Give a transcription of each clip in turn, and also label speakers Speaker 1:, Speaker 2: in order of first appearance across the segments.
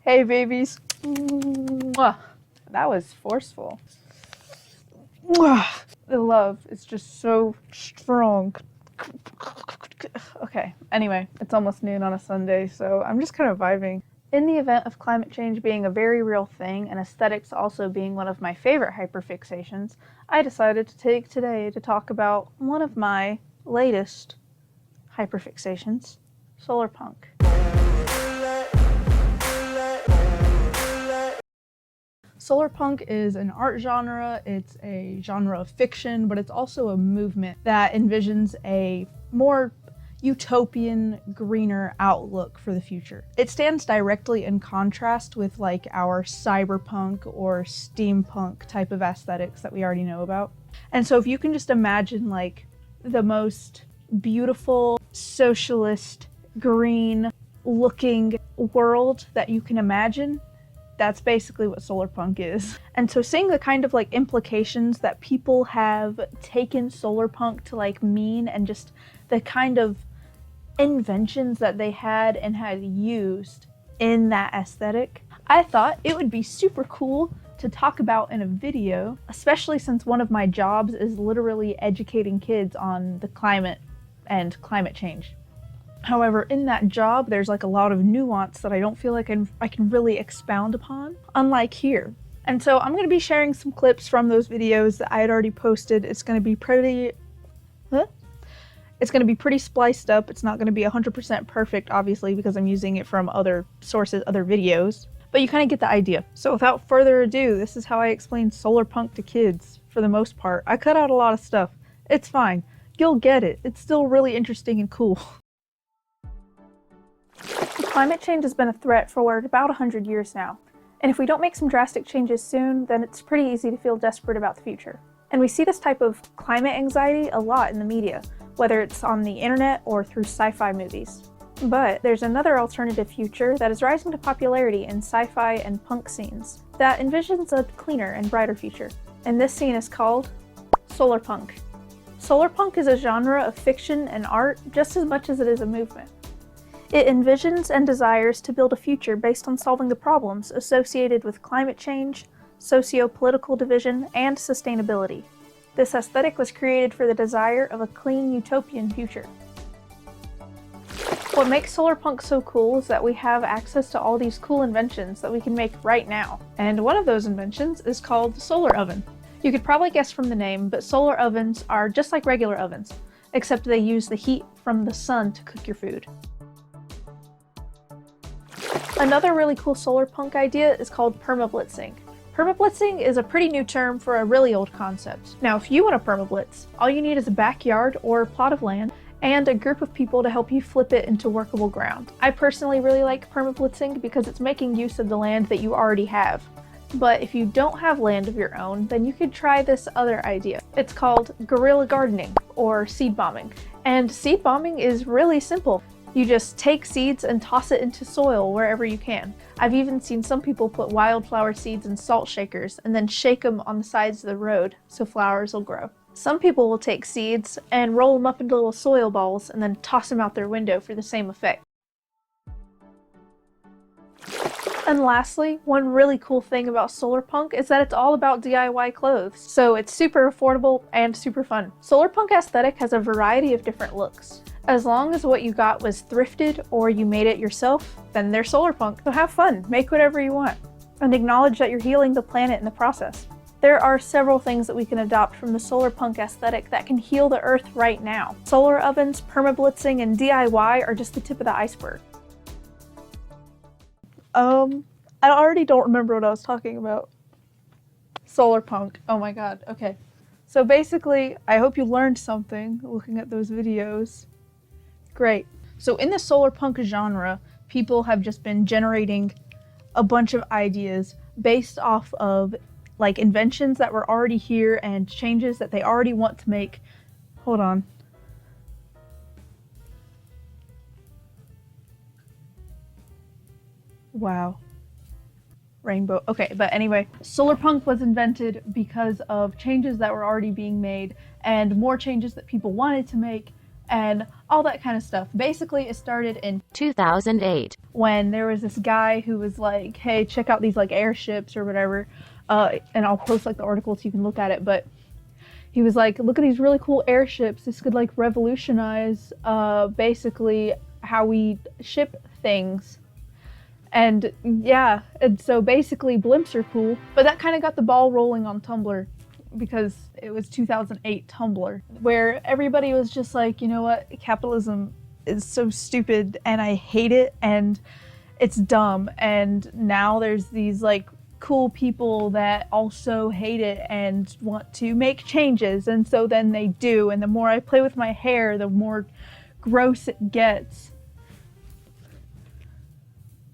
Speaker 1: Hey babies. Mwah. That was forceful. Mwah. The love is just so strong. Okay, anyway, it's almost noon on a Sunday, so I'm just kind of vibing. In the event of climate change being a very real thing and aesthetics also being one of my favorite hyperfixations, I decided to take today to talk about one of my latest hyperfixations, solar punk. Solar punk is an art genre, it's a genre of fiction, but it's also a movement that envisions a more utopian, greener outlook for the future. It stands directly in contrast with like our cyberpunk or steampunk type of aesthetics that we already know about. And so if you can just imagine like the most beautiful, socialist, green looking world that you can imagine, that's basically what solar punk is. And so seeing the kind of like implications that people have taken solar punk to like mean, and just the kind of inventions that they had and had used in that aesthetic, I thought it would be super cool to talk about in a video, especially since one of my jobs is literally educating kids on the climate and climate change. However, in that job, there's like a lot of nuance that I don't feel like I can really expound upon, unlike here. And so I'm going to be sharing some clips from those videos that I had already posted. It's going to be pretty spliced up. It's not going to be 100% perfect, obviously, because I'm using it from other sources, other videos. But you kind of get the idea. So without further ado, this is how I explain solar punk to kids, for the most part. I cut out a lot of stuff. It's fine. You'll get it. It's still really interesting and cool. Climate change has been a threat for about 100 years now, and if we don't make some drastic changes soon, then it's pretty easy to feel desperate about the future. And we see this type of climate anxiety a lot in the media, whether it's on the internet or through sci-fi movies. But there's another alternative future that is rising to popularity in sci-fi and punk scenes that envisions a cleaner and brighter future. And this scene is called solar punk. Solar punk is a genre of fiction and art just as much as it is a movement. It envisions and desires to build a future based on solving the problems associated with climate change, socio-political division, and sustainability. This aesthetic was created for the desire of a clean utopian future. What makes solar punk so cool is that we have access to all these cool inventions that we can make right now. And one of those inventions is called the solar oven. You could probably guess from the name, but solar ovens are just like regular ovens, except they use the heat from the sun to cook your food. Another really cool solar punk idea is called permablitzing. Permablitzing is a pretty new term for a really old concept. Now, if you want to permablitz, all you need is a backyard or a plot of land and a group of people to help you flip it into workable ground. I personally really like permablitzing because it's making use of the land that you already have. But if you don't have land of your own, then you could try this other idea. It's called guerrilla gardening or seed bombing. And seed bombing is really simple. You just take seeds and toss it into soil wherever you can. I've even seen some people put wildflower seeds in salt shakers and then shake them on the sides of the road so flowers will grow. Some people will take seeds and roll them up into little soil balls and then toss them out their window for the same effect. And lastly, one really cool thing about solar punk is that it's all about DIY clothes. So it's super affordable and super fun. Solar punk aesthetic has a variety of different looks. As long as what you got was thrifted or you made it yourself, then they're solar punk. So have fun, make whatever you want, and acknowledge that you're healing the planet in the process. There are several things that we can adopt from the solar punk aesthetic that can heal the earth right now. Solar ovens, permablitzing, and DIY are just the tip of the iceberg. I already don't remember what I was talking about. Solar punk, oh my god, okay. So basically, I hope you learned something looking at those videos. Great. So in the solar punk genre, people have just been generating a bunch of ideas based off of like inventions that were already here and changes that they already want to make. Hold on. Wow. Rainbow. Okay, but anyway, solar punk was invented because of changes that were already being made and more changes that people wanted to make, and all that kind of stuff. Basically, it started in
Speaker 2: 2008
Speaker 1: when there was this guy who was like, hey, check out these like airships or whatever, and I'll post like the article so you can look at it, but he was like, look at these really cool airships, this could like revolutionize basically how we ship things. And yeah, and so basically blimps are cool, but that kind of got the ball rolling on Tumblr, because it was 2008 Tumblr, where everybody was just like, you know what, capitalism is so stupid and I hate it and it's dumb, and now there's these like cool people that also hate it and want to make changes, and so then they do, and the more I play with my hair, the more gross it gets.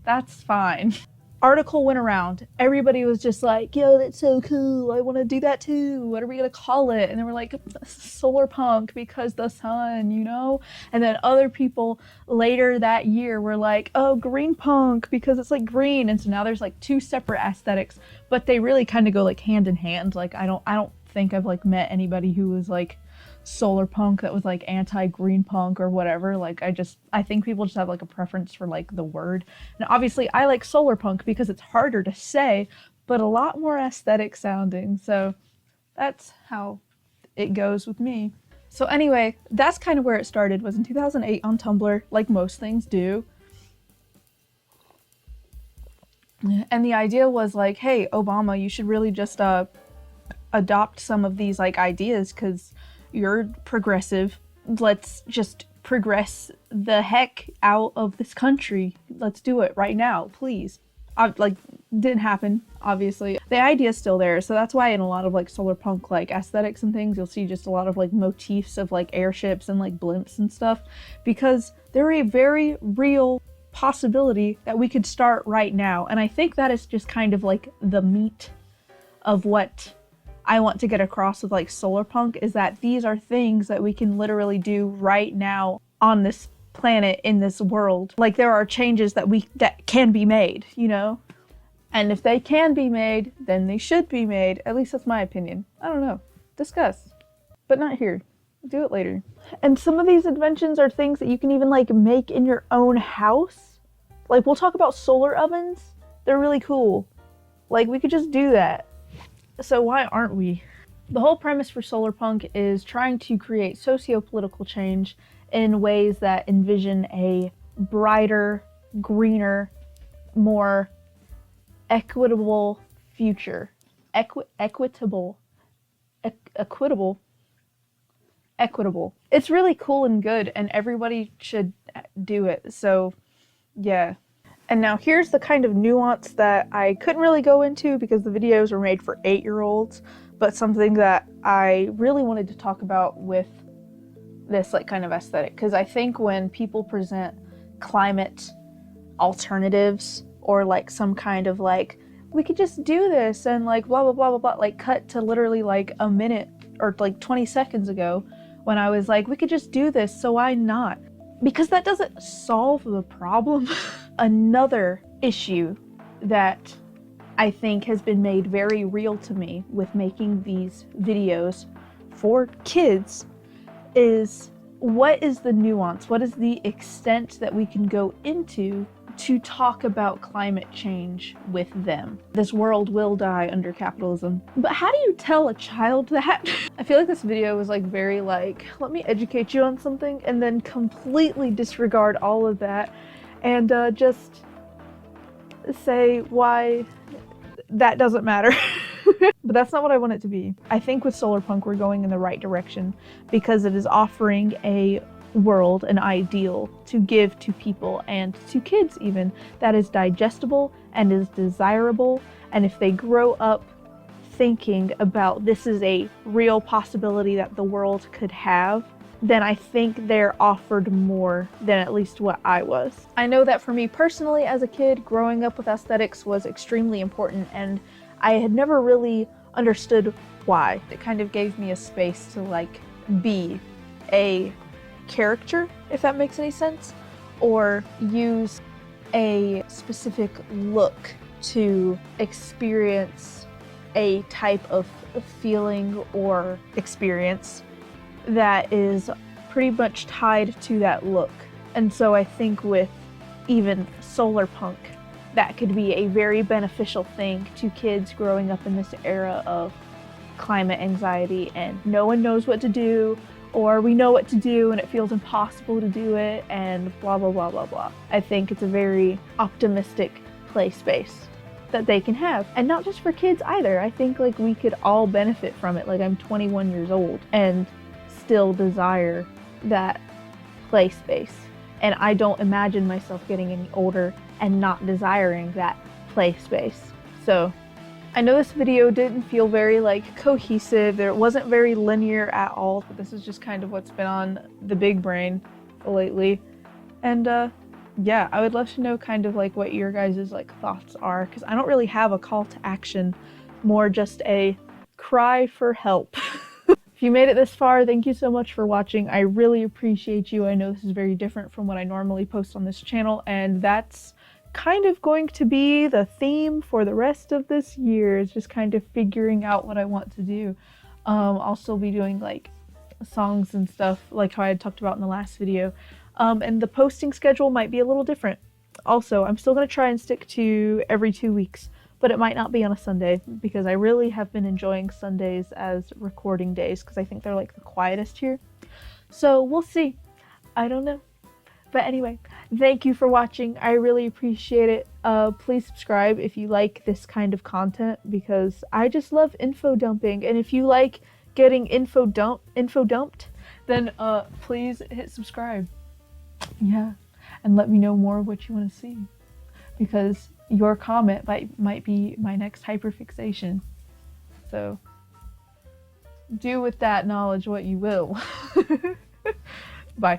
Speaker 1: That's fine. Article went around. Everybody was just like, yo, that's so cool. I want to do that too. What are we going to call it? And they were like, solar punk because the sun, you know? And then other people later that year were like, oh, green punk because it's like green. And so now there's like two separate aesthetics, but they really kind of go like hand in hand. Like I don't think I've like met anybody who was like solar punk that was like anti-green punk or whatever. Like I think people just have like a preference for like the word. And obviously I like solar punk because it's harder to say, but a lot more aesthetic sounding. So that's how it goes with me. So anyway, that's kind of where it started, was in 2008 on Tumblr, like most things do. And the idea was like, hey, Obama, you should really just adopt some of these like ideas because you're progressive. Let's just progress the heck out of this country. Let's do it right now, please. Like, didn't happen, obviously. The idea's still there, so that's why in a lot of like solar punk like aesthetics and things, you'll see just a lot of like motifs of like airships and like blimps and stuff, because they're a very real possibility that we could start right now. And I think that is just kind of like the meat of what I want to get across with like solar punk, is that these are things that we can literally do right now on this planet, in this world. Like there are changes that can be made, you know? And if they can be made, then they should be made. At least that's my opinion. I don't know. Discuss. But not here. Do it later. And some of these inventions are things that you can even like make in your own house. Like we'll talk about solar ovens. They're really cool. Like we could just do that. So why aren't we? The whole premise for solar punk is trying to create socio-political change in ways that envision a brighter, greener, more equitable future. Equitable. It's really cool and good, and everybody should do it. So yeah. And now here's the kind of nuance that I couldn't really go into because the videos were made for 8-year-olds, but something that I really wanted to talk about with this like kind of aesthetic. Because I think when people present climate alternatives or like some kind of like, we could just do this and like blah, blah, blah, blah, blah, like cut to literally like a minute or like 20 seconds ago when I was like, we could just do this, so why not? Because that doesn't solve the problem. Another issue that I think has been made very real to me with making these videos for kids is, what is the nuance? What is the extent that we can go into to talk about climate change with them? This world will die under capitalism. But how do you tell a child that? I feel like this video was like very like, let me educate you on something, and then completely disregard all of that and just say why that doesn't matter. But that's not what I want it to be. I think with solar punk we're going in the right direction because it is offering a world, an ideal to give to people and to kids even, that is digestible and is desirable. And if they grow up thinking about this is a real possibility that the world could have, then I think they're offered more than at least what I was. I know that for me personally as a kid, growing up with aesthetics was extremely important, and I had never really understood why. It kind of gave me a space to like be a character, if that makes any sense, or use a specific look to experience a type of feeling or experience that is pretty much tied to that look. And so I think with even solar punk, that could be a very beneficial thing to kids growing up in this era of climate anxiety and no one knows what to do, or we know what to do and it feels impossible to do it, and blah blah blah blah blah. I think it's a very optimistic play space that they can have, and not just for kids either. I think like we could all benefit from it. Like I'm 21 years old and still desire that play space, and I don't imagine myself getting any older and not desiring that play space. So I know this video didn't feel very like cohesive, it wasn't very linear at all, but this is just kind of what's been on the big brain lately. And yeah, I would love to know kind of like what your guys' like thoughts are, because I don't really have a call to action, more just a cry for help. If you made it this far, thank you so much for watching. I really appreciate you. I know this is very different from what I normally post on this channel, and that's kind of going to be the theme for the rest of this year, is just kind of figuring out what I want to do. I'll still be doing like songs and stuff like how I had talked about in the last video, and the posting schedule might be a little different. Also, I'm still going to try and stick to every 2 weeks, but it might not be on a Sunday, because I really have been enjoying Sundays as recording days because I think they're like the quietest here. So we'll see. I don't know. But anyway, thank you for watching. I really appreciate it. Please subscribe if you like this kind of content, because I just love info dumping. And if you like getting info dumped, then please hit subscribe. Yeah, and let me know more of what you want to see, because your comment might be my next hyperfixation. So do with that knowledge what you will. Bye.